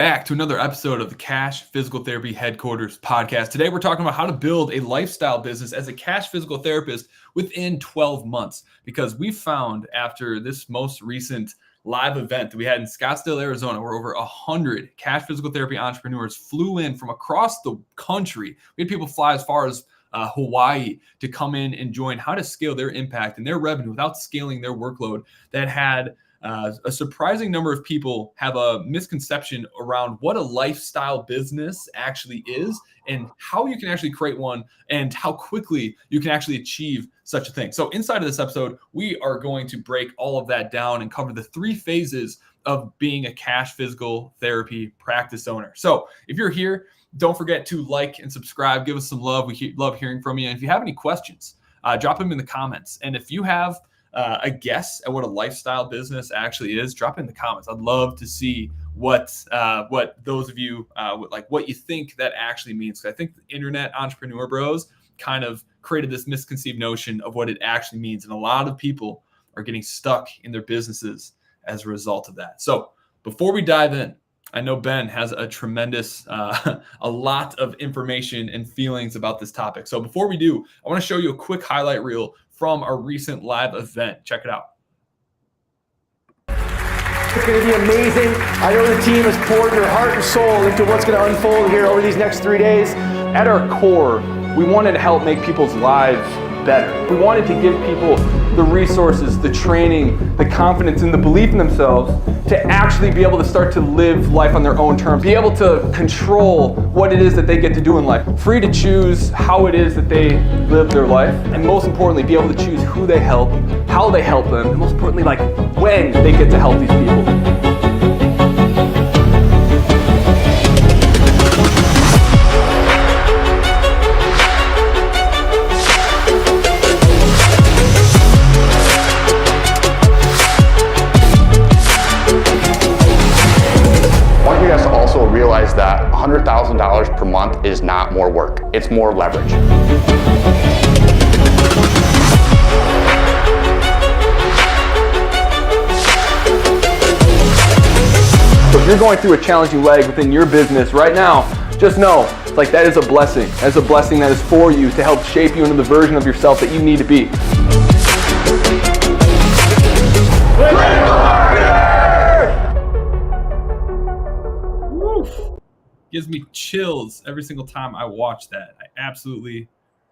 Back to another episode of the Cash Physical Therapy Headquarters podcast. Today, we're talking about how to build a lifestyle business as a cash physical therapist within 12 months. Because we found after this most recent live event that we had in Scottsdale, Arizona, where over 100 cash physical therapy entrepreneurs flew in from across the country. We had people fly as far as Hawaii to come in and join how to scale their impact and their revenue without scaling their workload. That had a surprising number of people have a misconception around what a lifestyle business actually is and how you can actually create one and how quickly you can actually achieve such a thing. So inside of this episode, we are going to break all of that down and cover the 3 phases of being a cash physical therapy practice owner. So if you're here, don't forget to like and subscribe. Give us some love. We love hearing from you. And if you have any questions, drop them in the comments. And if you have a guess at what a lifestyle business actually is, drop it in the comments. I'd love to see what those of you what you think that actually means. I think the internet entrepreneur bros kind of created this misconceived notion of what it actually means, and a lot of people are getting stuck in their businesses as a result of that. So before we dive in, I know Ben has a tremendous, a lot of information and feelings about this topic. So before we do, I want to show you a quick highlight reel from our recent live event. Check it out. It's going to be amazing. I know the team has poured their heart and soul into what's going to unfold here over these next 3 days. At our core, we wanted to help make people's lives better. We wanted to give people the resources, the training, the confidence, and the belief in themselves to actually be able to start to live life on their own terms, be able to control what it is that they get to do in life, free to choose how it is that they live their life, and most importantly, be able to choose who they help, how they help them, and most importantly, when they get to help these people. Realize that $100,000 per month is not more work, it's more leverage. So if you're going through a challenging leg within your business right now, just know that is a blessing. That's a blessing that is for you to help shape you into the version of yourself that you need to be. Gives me chills every single time I watch that. I absolutely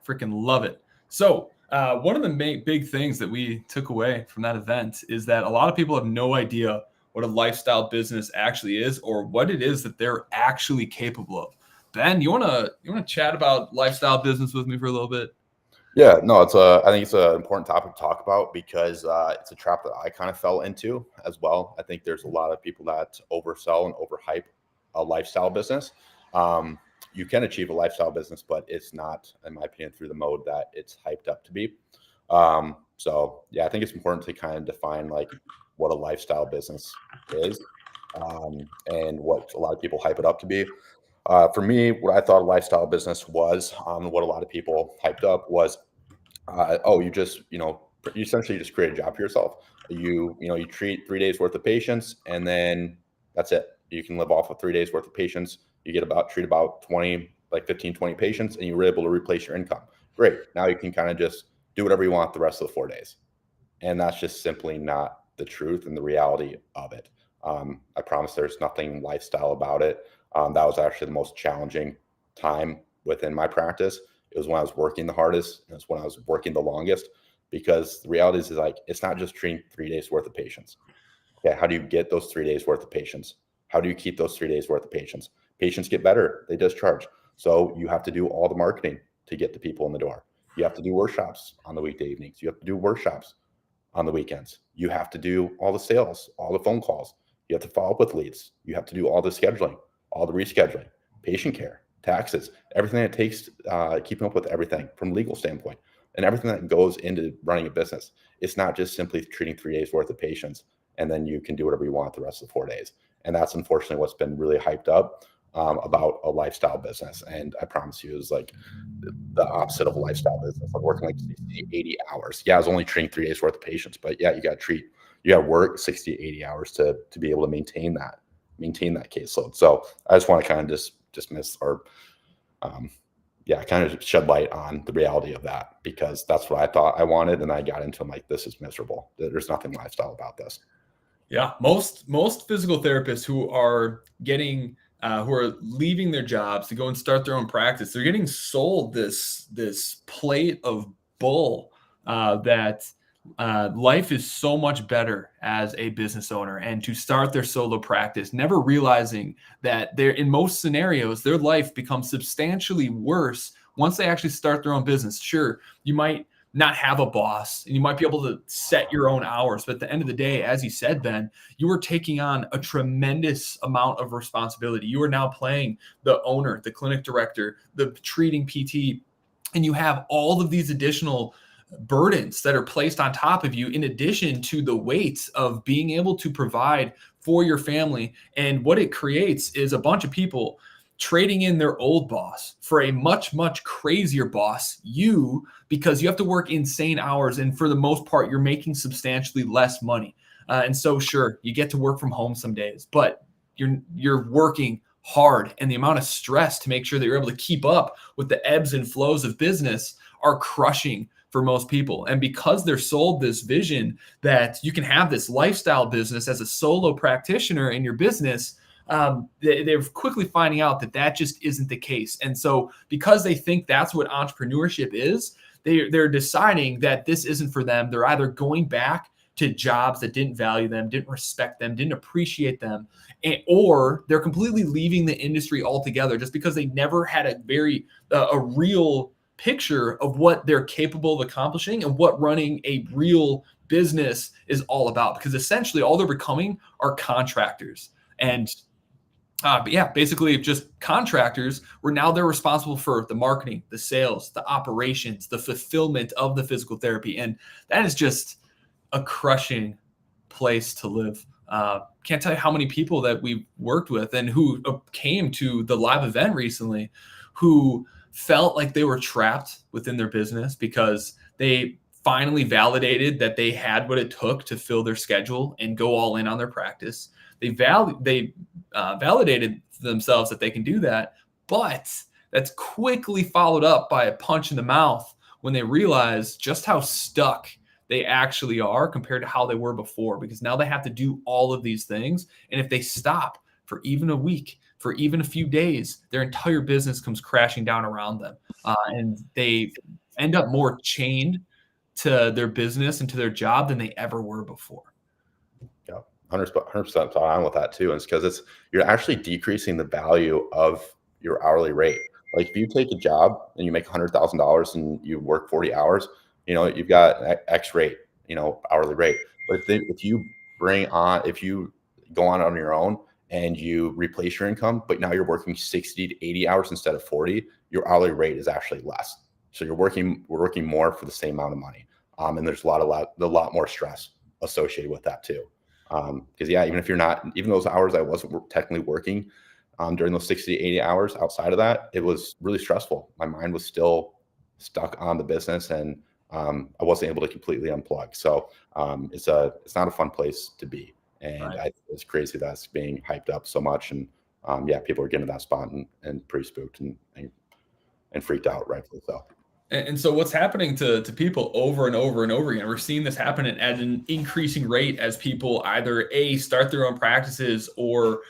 freaking love it. So one of the big things that we took away from that event is that a lot of people have no idea what a lifestyle business actually is or what it is that they're actually capable of. Ben, you wanna chat about lifestyle business with me for a little bit? Yeah, no, I think it's an important topic to talk about because it's a trap that I kind of fell into as well. I think there's a lot of people that oversell and overhype a lifestyle business. You can achieve a lifestyle business, but it's not, in my opinion, through the mode that it's hyped up to be. So yeah, I think it's important to kind of define what a lifestyle business is and what a lot of people hype it up to be. For me, what I thought a lifestyle business was, what a lot of people hyped up was, you essentially just create a job for yourself. You treat 3 days worth of patients, and then that's it. You can live off of 3 days worth of patients. You treat about 15, 20 patients, and you were able to replace your income. Great. Now you can kind of just do whatever you want the rest of the 4 days. And that's just simply not the truth and the reality of it. I promise there's nothing lifestyle about it. That was actually the most challenging time within my practice. It was when I was working the hardest, and it's when I was working the longest, because the reality is it's not just treating 3 days worth of patients. Okay, how do you get those 3 days worth of patients? How do you keep those 3 days worth of patients? Patients get better, they discharge. So you have to do all the marketing to get the people in the door. You have to do workshops on the weekday evenings. You have to do workshops on the weekends. You have to do all the sales, all the phone calls. You have to follow up with leads. You have to do all the scheduling, all the rescheduling, patient care, taxes, everything it takes, keeping up with everything from a legal standpoint and everything that goes into running a business. It's not just simply treating 3 days worth of patients and then you can do whatever you want the rest of the 4 days. And that's unfortunately what's been really hyped up about a lifestyle business. And I promise you, it's like the opposite of a lifestyle business. I'm working like 60, 80 hours. Yeah, I was only treating 3 days worth of patients, but yeah, you got to work 60, 80 hours to be able to maintain that. maintain that caseload. So I just want to kind of dismiss or kind of shed light on the reality of that, because that's what I thought I wanted. And I got into, I'm like, this is miserable. There's nothing lifestyle about this. Yeah. Most physical therapists who are leaving their jobs to go and start their own practice, they're getting sold this plate of bull that life is so much better as a business owner, and to start their solo practice, never realizing that in most scenarios, their life becomes substantially worse once they actually start their own business. Sure, you might not have a boss and you might be able to set your own hours, but at the end of the day, as you said, Ben, you are taking on a tremendous amount of responsibility. You are now playing the owner, the clinic director, the treating PT, and you have all of these additional burdens that are placed on top of you, in addition to the weight of being able to provide for your family. And what it creates is a bunch of people trading in their old boss for a much, much crazier boss, because you have to work insane hours. And for the most part, you're making substantially less money. And so sure, you get to work from home some days, but you're working hard, and the amount of stress to make sure that you're able to keep up with the ebbs and flows of business are crushing for most people. And because they're sold this vision that you can have this lifestyle business as a solo practitioner in your business, they're quickly finding out that just isn't the case. And so because they think that's what entrepreneurship is, they're deciding that this isn't for them. They're either going back to jobs that didn't value them, didn't respect them, didn't appreciate them, or they're completely leaving the industry altogether just because they never had a real picture of what they're capable of accomplishing and what running a real business is all about. Because essentially all they're becoming are contractors. And basically just contractors, where now they're responsible for the marketing, the sales, the operations, the fulfillment of the physical therapy. And that is just a crushing place to live. Can't tell you how many people that we've worked with and who came to the live event recently who felt like they were trapped within their business because they finally validated that they had what it took to fill their schedule and go all in on their practice. They validated themselves that they can do that, but that's quickly followed up by a punch in the mouth when they realize just how stuck they actually are compared to how they were before, because now they have to do all of these things. And if they stop for even a week, for even a few days, their entire business comes crashing down around them. And they end up more chained to their business and to their job than they ever were before. Yeah, 100% thought on with that too. And it's because you're actually decreasing the value of your hourly rate. Like if you take a job and you make $100,000 and you work 40 hours, you've got X rate, hourly rate. But if you go on your own and you replace your income, but now you're working 60 to 80 hours instead of 40, your hourly rate is actually less. So we're working more for the same amount of money. And there's a lot more stress associated with that too. Because even those hours I wasn't technically working during those 60 to 80 hours, outside of that, it was really stressful. My mind was still stuck on the business, and I wasn't able to completely unplug. So it's not a fun place to be. And right. It's crazy that's being hyped up so much. And people are getting to that spot and pretty spooked and freaked out, rightfully so. And so what's happening to people over and over and over again, we're seeing this happen at an increasing rate as people either start their own practices or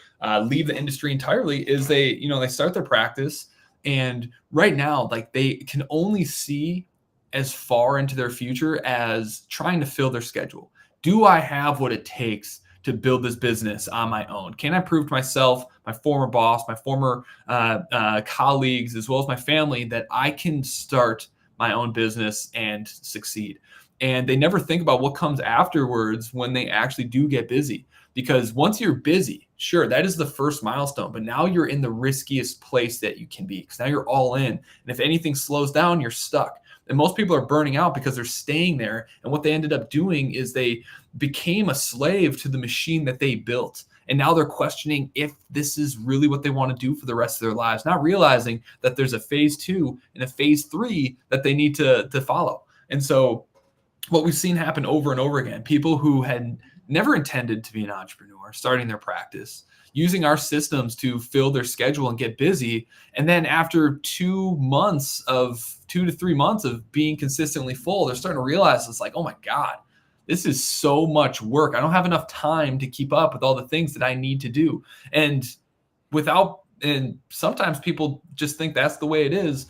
leave the industry entirely, is they start their practice, and right now, like, they can only see as far into their future as trying to fill their schedule. Do I have what it takes to build this business on my own? Can I prove to myself, my former boss, my former colleagues, as well as my family, that I can start my own business and succeed? And they never think about what comes afterwards when they actually do get busy. Because once you're busy, sure, that is the first milestone, but now you're in the riskiest place that you can be, because now you're all in. And if anything slows down, you're stuck. And most people are burning out because they're staying there. And what they ended up doing is they became a slave to the machine that they built. And now they're questioning if this is really what they want to do for the rest of their lives, not realizing that there's a phase 2 and a phase 3 that they need to follow. And so what we've seen happen over and over again, people who had never intended to be an entrepreneur, starting their practice, using our systems to fill their schedule and get busy. And then after 2 to 3 months of being consistently full, they're starting to realize it's like, oh my God, this is so much work. I don't have enough time to keep up with all the things that I need to do. And sometimes people just think that's the way it is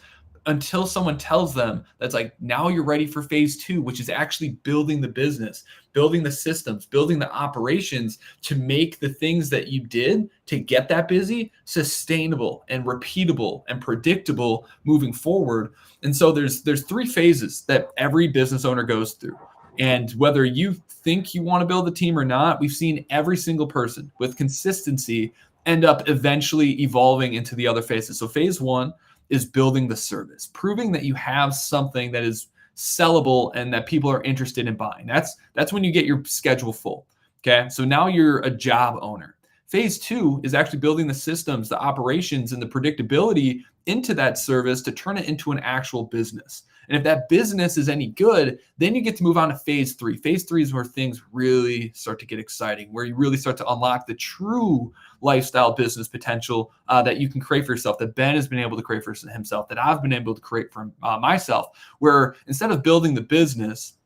until someone tells them that's like, now you're ready for phase 2, which is actually building the business, building the systems, building the operations to make the things that you did to get that busy sustainable and repeatable and predictable moving forward. And so there's 3 phases that every business owner goes through. And whether you think you want to build a team or not, we've seen every single person with consistency end up eventually evolving into the other phases. So phase 1 is building the service, proving that you have something that is sellable and that people are interested in buying. That's when you get your schedule full. Okay. So now you're a job owner. Phase 2 is actually building the systems, the operations, and the predictability into that service to turn it into an actual business. And if that business is any good, then you get to move on to phase 3. Phase 3 is where things really start to get exciting, where you really start to unlock the true lifestyle business potential that you can create for yourself, that Ben has been able to create for himself, that I've been able to create for myself, where instead of building the business,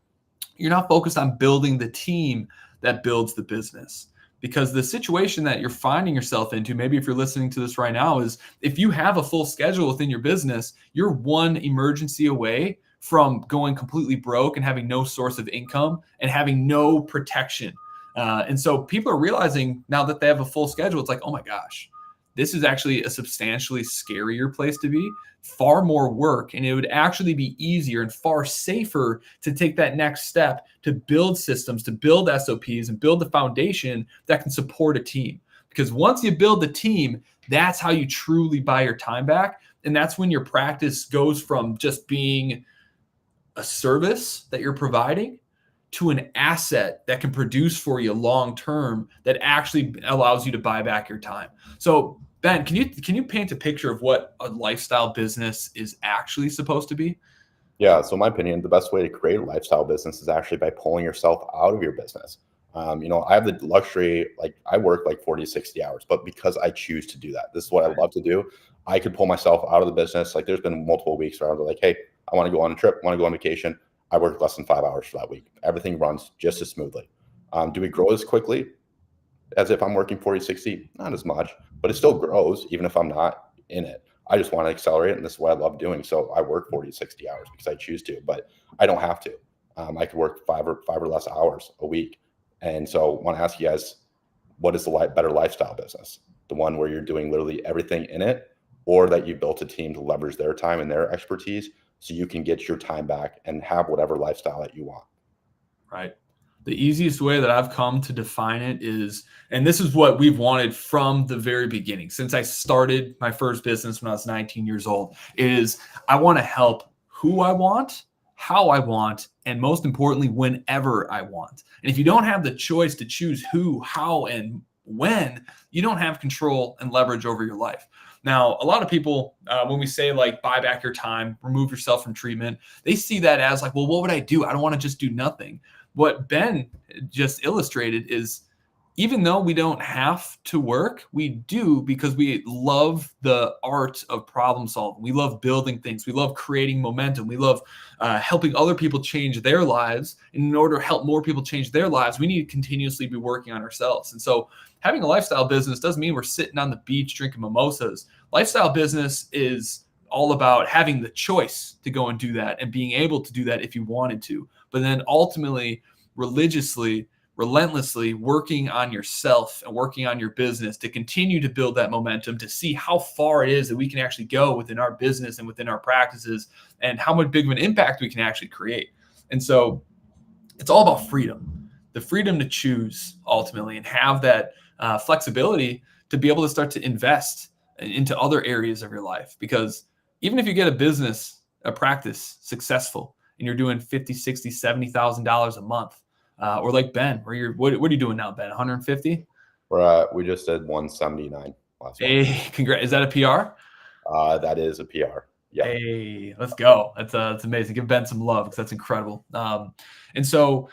you're not focused on building the team that builds the business. Because the situation that you're finding yourself into, maybe if you're listening to this right now, is if you have a full schedule within your business, you're one emergency away from going completely broke and having no source of income and having no protection. And so people are realizing now that they have a full schedule, it's like, oh my gosh, this is actually a substantially scarier place to be, far more work, and it would actually be easier and far safer to take that next step to build systems, to build SOPs, and build the foundation that can support a team. Because once you build the team, that's how you truly buy your time back. And that's when your practice goes from just being a service that you're providing to an asset that can produce for you long term that actually allows you to buy back your time. So Ben, can you paint a picture of what a lifestyle business is actually supposed to be? Yeah, so in my opinion, the best way to create a lifestyle business is actually by pulling yourself out of your business. I have the luxury, like I work like 40, 60 hours, but because I choose to do that, this is what I love to do. I could pull myself out of the business. Like there's been multiple weeks where I'm like, hey, I want to go on a trip, want to go on vacation. I work less than 5 hours for that week. Everything runs just as smoothly. Do we grow as quickly as if I'm working 40, 60? Not as much, but it still grows even if I'm not in it. I just want to accelerate, and this is what I love doing. So I work 40, 60 hours because I choose to, but I don't have to. I could work five or less hours a week. And so I want to ask you guys, what is the better lifestyle business? The one where you're doing literally everything in it, or that you built a team to leverage their time and their expertise so you can get your time back and have whatever lifestyle that you want? Right. The easiest way that I've come to define it is, and this is what we've wanted from the very beginning, since I started my first business when I was 19 years old, is I want to help who I want, how I want, and most importantly, whenever I want. And if you don't have the choice to choose who, how, and when, you don't have control and leverage over your life. Now, a lot of people, when we say like buy back your time, remove yourself from treatment, they see that as like, well, what would I do? I don't want to just do nothing. What Ben just illustrated is, even though we don't have to work, we do because we love the art of problem solving. We love building things. We love creating momentum. We love helping other people change their lives. And in order to help more people change their lives, we need to continuously be working on ourselves. And so having a lifestyle business doesn't mean we're sitting on the beach drinking mimosas. Lifestyle business is all about having the choice to go and do that and being able to do that if you wanted to. But then ultimately, religiously, relentlessly working on yourself and working on your business to continue to build that momentum, to see how far it is that we can actually go within our business and within our practices and how much big of an impact we can actually create. And so it's all about freedom, the freedom to choose ultimately and have that flexibility to be able to start to invest into other areas of your life. Because even if you get a business, a practice successful and you're doing $50,000, $60,000, $70,000 a month, or like Ben, where you're, what are you doing now, Ben? 150? We just did 179 last month. Hey, congrats. Is that a PR? That is a PR. Yeah. Hey, let's go. That's amazing. Give Ben some love because that's incredible. And so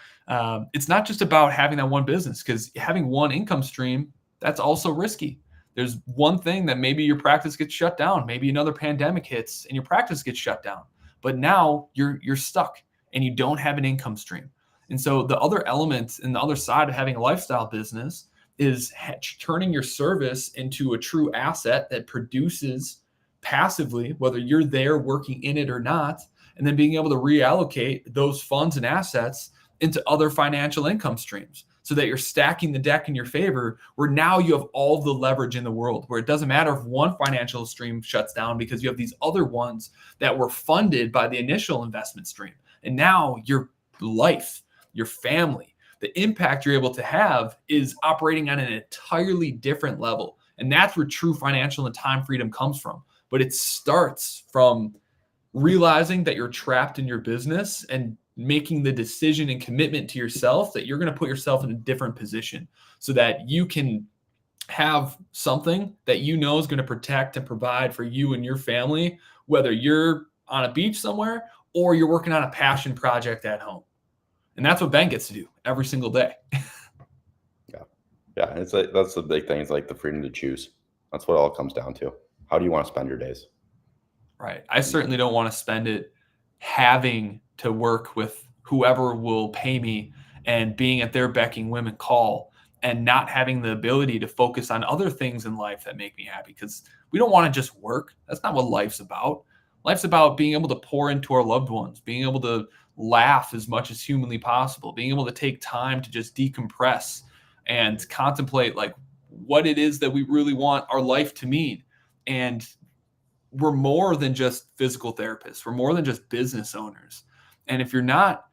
it's not just about having that one business, because having one income stream that's also risky. There's one thing that maybe your practice gets shut down, maybe another pandemic hits and your practice gets shut down. But now you're stuck and you don't have an income stream. And so the other element and the other side of having a lifestyle business is turning your service into a true asset that produces passively, whether you're there working in it or not, and then being able to reallocate those funds and assets into other financial income streams so that you're stacking the deck in your favor, where now you have all the leverage in the world, where it doesn't matter if one financial stream shuts down because you have these other ones that were funded by the initial investment stream. And now your life, your family, the impact you're able to have is operating on an entirely different level. And that's where true financial and time freedom comes from. But it starts from realizing that you're trapped in your business and making the decision and commitment to yourself that you're going to put yourself in a different position so that you can have something that you know is going to protect and provide for you and your family, whether you're on a beach somewhere or you're working on a passion project at home. And that's what Ben gets to do every single day. Yeah. It's like, that's the big thing. It's like the freedom to choose. That's what it all comes down to. How do you want to spend your days? Right. I certainly don't want to spend it having to work with whoever will pay me and being at their becking whim and call and not having the ability to focus on other things in life that make me happy, because we don't want to just work. That's not what life's about. Life's about being able to pour into our loved ones, being able to laugh as much as humanly possible, being able to take time to just decompress and contemplate like what it is that we really want our life to mean. And we're more than just physical therapists. We're more than just business owners. And if you're not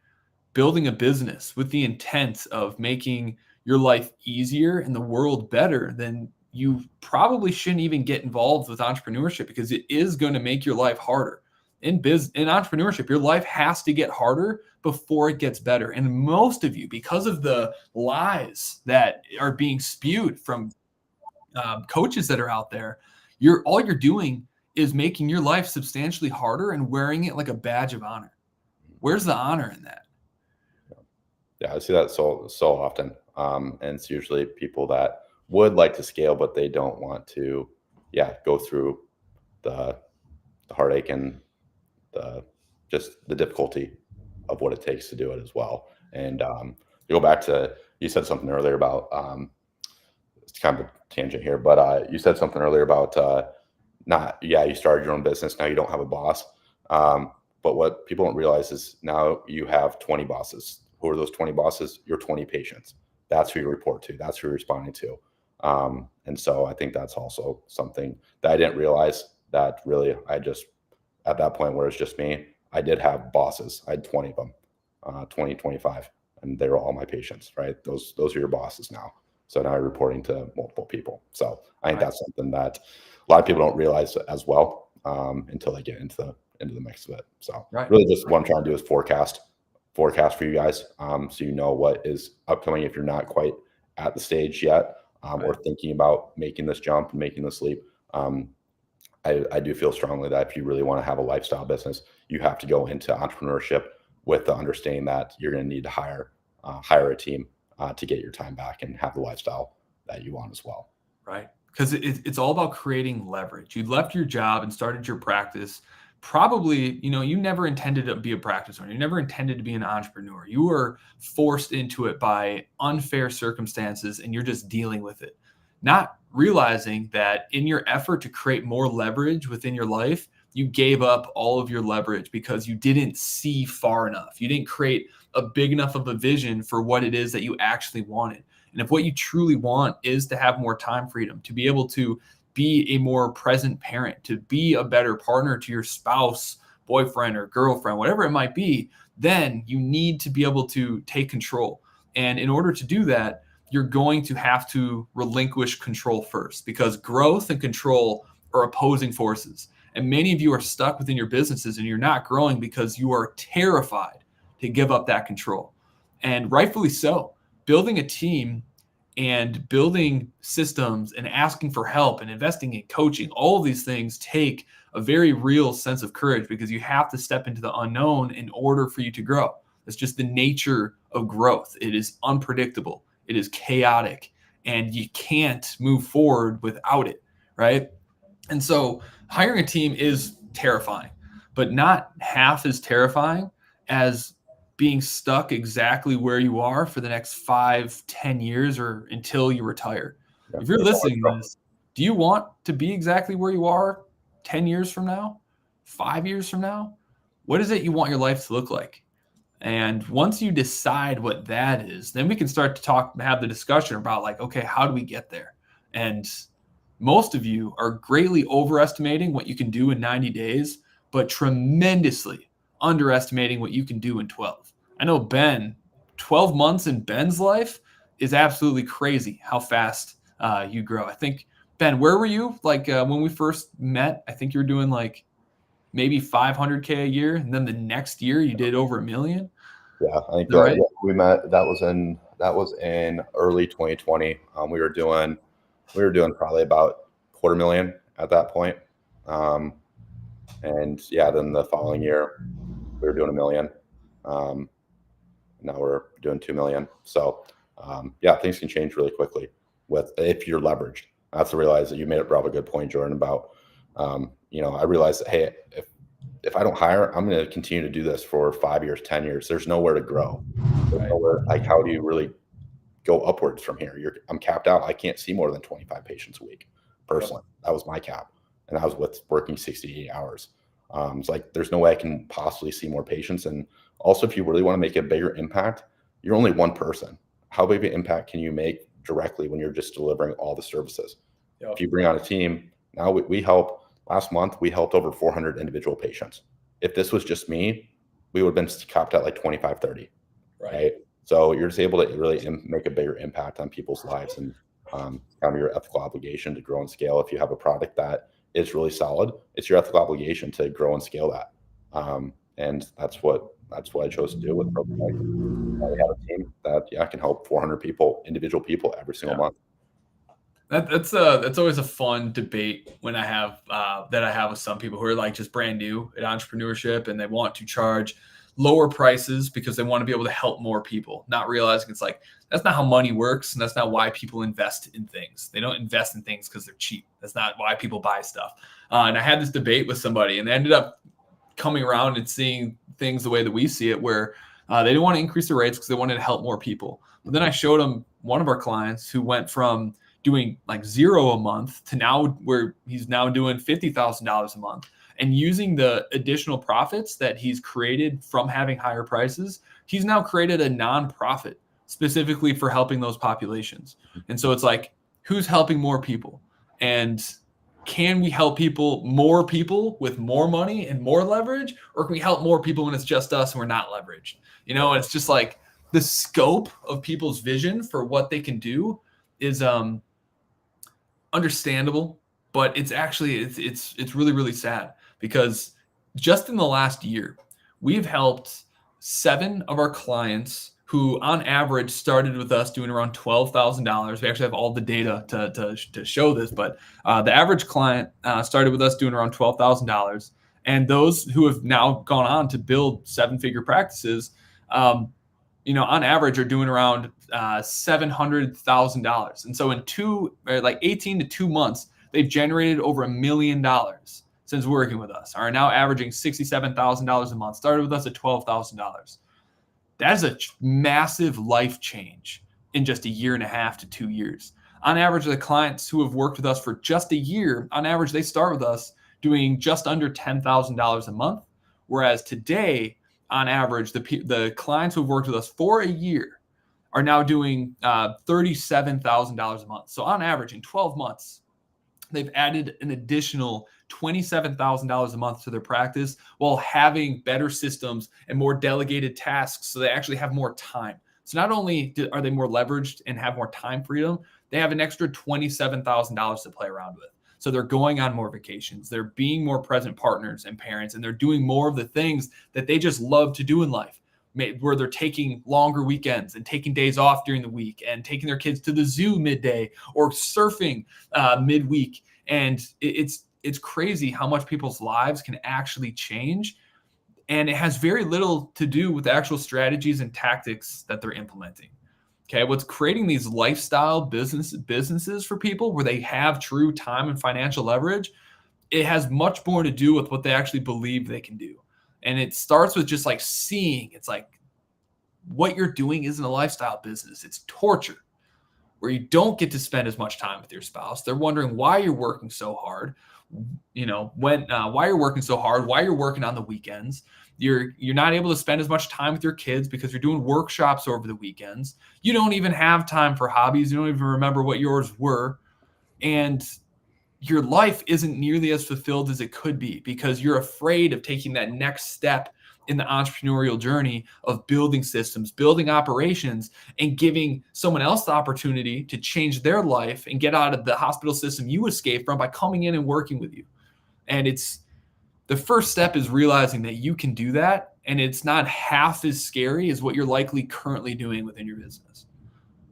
building a business with the intent of making your life easier and the world better, then you probably shouldn't even get involved with entrepreneurship, because it is going to make your life harder. In entrepreneurship, your life has to get harder before it gets better. And most of you, because of the lies that are being spewed from coaches that are out there, all you're doing is making your life substantially harder and wearing it like a badge of honor. Where's the honor in that? Yeah, I see that so often. And it's usually people that would like to scale, but they don't want to, go through the heartache and just the difficulty of what it takes to do it as well. And you go back to, you said something earlier about, it's kind of a tangent here, but you said something earlier about you started your own business. Now you don't have a boss. But what people don't realize is now you have 20 bosses. Who are those 20 bosses? Your 20 patients. That's who you report to. That's who you're responding to. And so I think that's also something that I didn't realize, that really I just, at that point where it's just me, I did have bosses. I had 20 of them, 25, and they were all my patients, right? Those are your bosses now. So now you're reporting to multiple people. So I think that's something that a lot of people don't realize as well until they get into the mix of it. So really just what I'm trying to do is forecast for you guys, so you know what is upcoming if you're not quite at the stage yet, or thinking about making this jump and making this leap. I do feel strongly that if you really want to have a lifestyle business, you have to go into entrepreneurship with the understanding that you're going to need to hire a team to get your time back and have the lifestyle that you want as well. Right. Because it's all about creating leverage. You left your job and started your practice. Probably, you never intended to be a practice owner. You never intended to be an entrepreneur. You were forced into it by unfair circumstances, and you're just dealing with it. Not realizing that in your effort to create more leverage within your life, you gave up all of your leverage because you didn't see far enough. You didn't create a big enough of a vision for what it is that you actually wanted. And if what you truly want is to have more time freedom, to be able to be a more present parent, to be a better partner to your spouse, boyfriend, or girlfriend, whatever it might be, then you need to be able to take control. And in order to do that, you're going to have to relinquish control first, because growth and control are opposing forces. And many of you are stuck within your businesses and you're not growing because you are terrified to give up that control. And rightfully so. Building a team and building systems and asking for help and investing in coaching, all of these things take a very real sense of courage, because you have to step into the unknown in order for you to grow. It's just the nature of growth. It is unpredictable. It is chaotic. and you can't move forward without it, right? And so hiring a team is terrifying, but not half as terrifying as being stuck exactly where you are for the next 5-10 years or until you retire. Yeah. If you're listening to this, do you want to be exactly where you are 10 years from now, 5 years from now? What is it you want your life to look like? And once you decide what that is, then we can start to have the discussion about like, okay, how do we get there? And most of you are greatly overestimating what you can do in 90 days, but tremendously underestimating what you can do in 12. I know Ben, 12 months in Ben's life is absolutely crazy how fast you grow. I think, Ben, where were you? Like when we first met, I think you were doing like maybe 500K a year. And then the next year you did over $1 million. Yeah, I think Right? we met. That was in early 2020. We were doing probably about $250,000 at that point. And yeah, then the following year we were doing $1 million. Now we're doing $2 million. So yeah, things can change really quickly if you're leveraged. I have to realize that you made a good point, Jordan, about I realized that, hey, if I don't hire, I'm going to continue to do this for 5 years, 10 years. There's nowhere to grow. There's nowhere, like, how do you really go upwards from here? I'm capped out. I can't see more than 25 patients a week. Personally, that was my cap, and I was working 68 hours. It's like there's no way I can possibly see more patients. And also, if you really want to make a bigger impact, you're only one person. How big of an impact can you make directly when you're just delivering all the services? Yep. If you bring on a team, now we help. Last month, we helped over 400 individual patients. If this was just me, we would have been capped at like 25, 30. Right? So you're just able to really make a bigger impact on people's lives, and kind of your ethical obligation to grow and scale. If you have a product that is really solid, it's your ethical obligation to grow and scale that. And that's what I chose to do with ProProtect. We have a team that can help 400 individual people every single month. That's always a fun debate when I have with some people who are like just brand new at entrepreneurship, and they want to charge lower prices because they want to be able to help more people, not realizing it's like that's not how money works, and that's not why people invest in things. They don't invest in things because they're cheap. That's not why people buy stuff. And I had this debate with somebody, and they ended up coming around and seeing things the way that we see it, where they didn't want to increase the rates because they wanted to help more people. But then I showed them one of our clients who went from doing like $0 a month to now where he's now doing $50,000 a month, and using the additional profits that he's created from having higher prices, he's now created a nonprofit specifically for helping those populations. And so it's like, who's helping more people? And can we help more people with more money and more leverage, or can we help more people when it's just us and we're not leveraged? And it's just like the scope of people's vision for what they can do is understandable, but it's actually it's really, really sad, because just in the last year, we've helped 7 of our clients who on average started with us doing around $12,000. We actually have all the data to show this, but the average client started with us doing around $12,000. And those who have now gone on to build 7-figure practices, on average are doing around $700,000. And so in 18 to 2 months, they've generated over $1 million since working with us, are now averaging $67,000 a month, started with us at $12,000. That is a massive life change in just a year and a half to 2 years. On average, the clients who have worked with us for just a year, on average, they start with us doing just under $10,000 a month. Whereas today, on average, the clients who have worked with us for a year are now doing $37,000 a month. So on average, in 12 months, they've added an additional $27,000 a month to their practice while having better systems and more delegated tasks, so they actually have more time. So not only are they more leveraged and have more time freedom, they have an extra $27,000 to play around with. So they're going on more vacations, they're being more present partners and parents, and they're doing more of the things that they just love to do in life, where they're taking longer weekends and taking days off during the week and taking their kids to the zoo midday or surfing midweek. And it's crazy how much people's lives can actually change. And it has very little to do with the actual strategies and tactics that they're implementing. Okay, what's creating these lifestyle businesses for people where they have true time and financial leverage, it has much more to do with what they actually believe they can do. And it starts with just like seeing, it's like what you're doing isn't a lifestyle business, it's torture, where you don't get to spend as much time with your spouse. They're wondering why you're working so hard, why you're working so hard, why you're working on the weekends. You're not able to spend as much time with your kids because you're doing workshops over the weekends. You don't even have time for hobbies. You don't even remember what yours were. And your life isn't nearly as fulfilled as it could be because you're afraid of taking that next step in the entrepreneurial journey of building systems, building operations, and giving someone else the opportunity to change their life and get out of the hospital system you escaped from by coming in and working with you. And the first step is realizing that you can do that, and it's not half as scary as what you're likely currently doing within your business.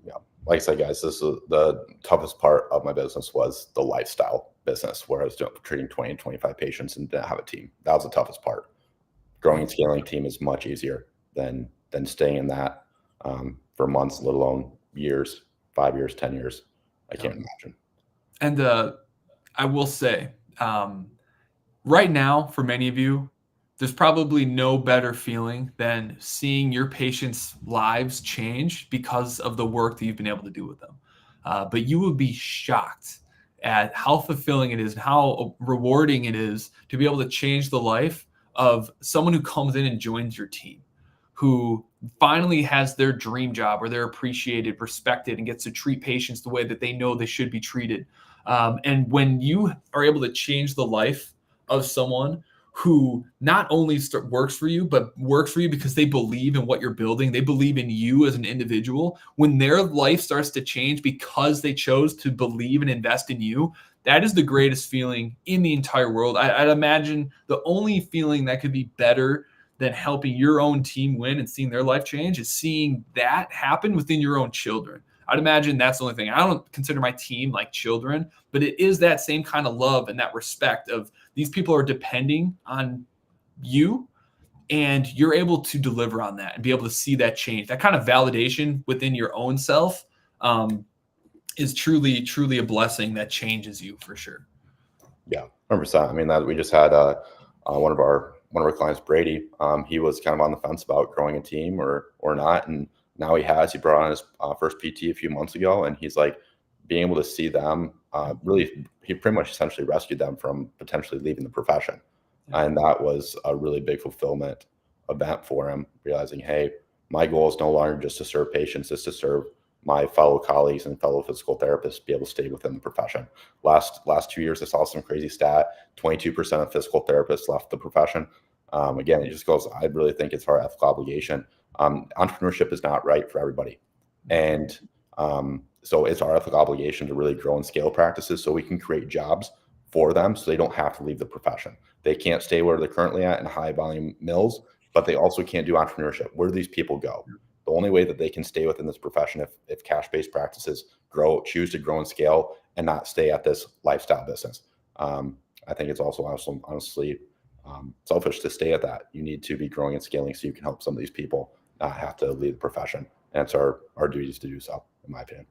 Yeah, like I said, guys, this is the toughest part of my business was the lifestyle business where I was treating 20 and 25 patients and didn't have a team. That was the toughest part. Growing and scaling a team is much easier than staying in that for months, let alone years, 5 years, 10 years. I can't imagine. And I will say, right now, for many of you, there's probably no better feeling than seeing your patients' lives change because of the work that you've been able to do with them. But you would be shocked at how fulfilling it is and how rewarding it is to be able to change the life of someone who comes in and joins your team, who finally has their dream job where they're appreciated, respected, and gets to treat patients the way that they know they should be treated. And when you are able to change the life of someone who not only works for you, but works for you because they believe in what you're building, they believe in you as an individual, when their life starts to change because they chose to believe and invest in you, that is the greatest feeling in the entire world. I'd imagine the only feeling that could be better than helping your own team win and seeing their life change is seeing that happen within your own children. I'd imagine that's the only thing. I don't consider my team like children, but it is that same kind of love and that respect of these people are depending on you, and you're able to deliver on that and be able to see that change. That kind of validation within your own self is truly, truly a blessing that changes you for sure. Yeah, 100%. I mean, that we just had one of our clients, Brady. He was kind of on the fence about growing a team or not, and now he brought on his first PT a few months ago, and he's like being able to see them really, he pretty much essentially rescued them from potentially leaving the profession. And that was a really big fulfillment event for him, realizing, hey, my goal is no longer just to serve patients, it's to serve my fellow colleagues and fellow physical therapists, be able to stay within the profession. Last 2 years, I saw some crazy stat, 22% of physical therapists left the profession. Again, it just goes, I really think it's our ethical obligation. Entrepreneurship is not right for everybody. And so it's our ethical obligation to really grow and scale practices so we can create jobs for them so they don't have to leave the profession. They can't stay where they're currently at in high volume mills, but they also can't do entrepreneurship. Where do these people go? The only way that they can stay within this profession if cash-based practices choose to grow and scale and not stay at this lifestyle business. I think it's also honestly selfish to stay at that. You need to be growing and scaling so you can help some of these people not have to leave the profession. And it's our duties to do so, in my opinion.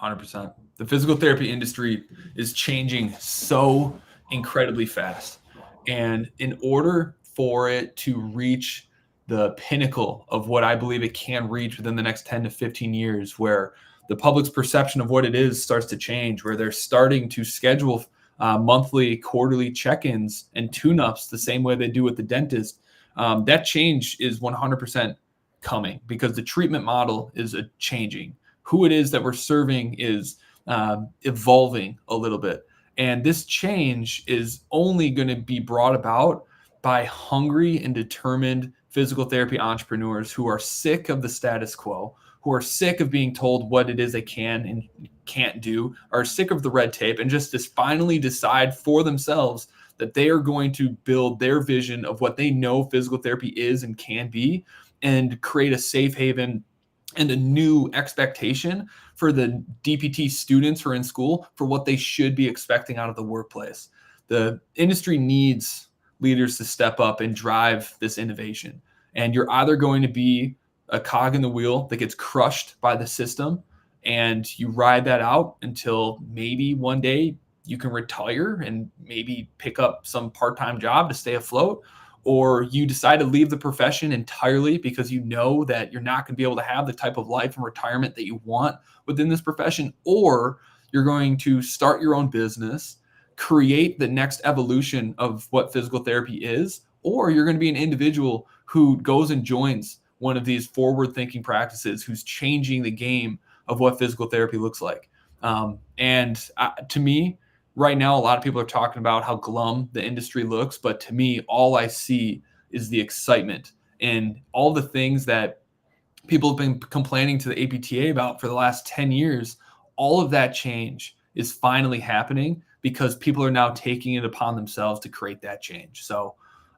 100%. The physical therapy industry is changing so incredibly fast. And in order for it to reach the pinnacle of what I believe it can reach within the next 10 to 15 years, where the public's perception of what it is starts to change, where they're starting to schedule monthly, quarterly check-ins and tune-ups the same way they do with the dentist, that change is 100% coming because the treatment model is changing. Who it is that we're serving is evolving a little bit. And this change is only going to be brought about by hungry and determined physical therapy entrepreneurs who are sick of the status quo, who are sick of being told what it is they can and can't do, are sick of the red tape, and just finally decide for themselves that they are going to build their vision of what they know physical therapy is and can be, and create a safe haven and a new expectation for the DPT students who are in school for what they should be expecting out of the workplace. The industry needs leaders to step up and drive this innovation. And you're either going to be a cog in the wheel that gets crushed by the system, and you ride that out until maybe one day you can retire and maybe pick up some part-time job to stay afloat, or you decide to leave the profession entirely because you know that you're not going to be able to have the type of life and retirement that you want within this profession, or you're going to start your own business, create the next evolution of what physical therapy is, or you're going to be an individual who goes and joins one of these forward-thinking practices who's changing the game of what physical therapy looks like. To me, right now, a lot of people are talking about how glum the industry looks, but to me, all I see is the excitement and all the things that people have been complaining to the APTA about for the last 10 years. All of that change is finally happening because people are now taking it upon themselves to create that change. So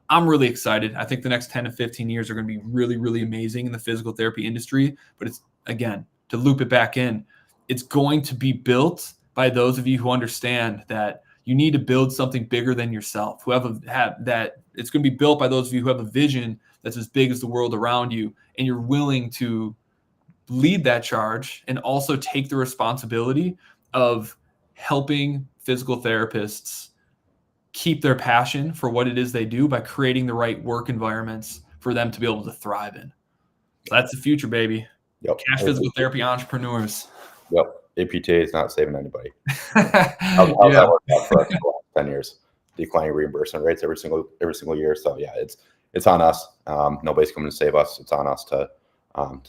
I'm really excited. I think the next 10 to 15 years are going to be really, really amazing in the physical therapy industry. But it's, again, to loop it back in, it's going to be built by those of you who understand that you need to build something bigger than yourself, who have that it's going to be built by those of you who have a vision that's as big as the world around you, and you're willing to lead that charge and also take the responsibility of helping physical therapists keep their passion for what it is they do by creating the right work environments for them to be able to thrive in. So that's the future, baby. Yep. Cash physical therapy entrepreneurs. Yep. APTA is not saving anybody. How's that worked out for us for the last 10 years? Declining reimbursement rates every single year. So yeah, it's on us. Nobody's coming to save us. It's on us to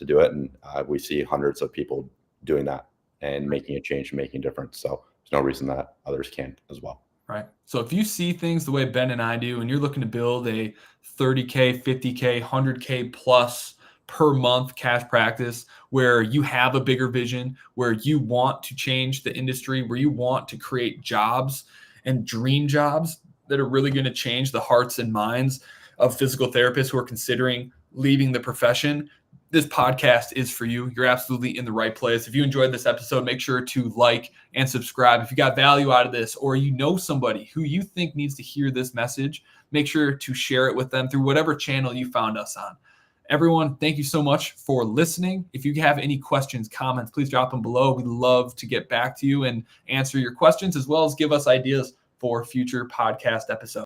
do it. And we see hundreds of people doing that and making a change and making a difference. So there's no reason that others can't as well. Right. So if you see things the way Ben and I do, and you're looking to build a 30K, 50K, 100K plus per month cash practice where you have a bigger vision, where you want to change the industry, where you want to create jobs and dream jobs that are really going to change the hearts and minds of physical therapists who are considering leaving the profession, this podcast is for you. You're absolutely in the right place. If you enjoyed this episode, make sure to like and subscribe. If you got value out of this, or you know somebody who you think needs to hear this message, make sure to share it with them through whatever channel you found us on. Everyone, thank you so much for listening. If you have any questions, comments, please drop them below. We'd love to get back to you and answer your questions, as well as give us ideas for future podcast episodes.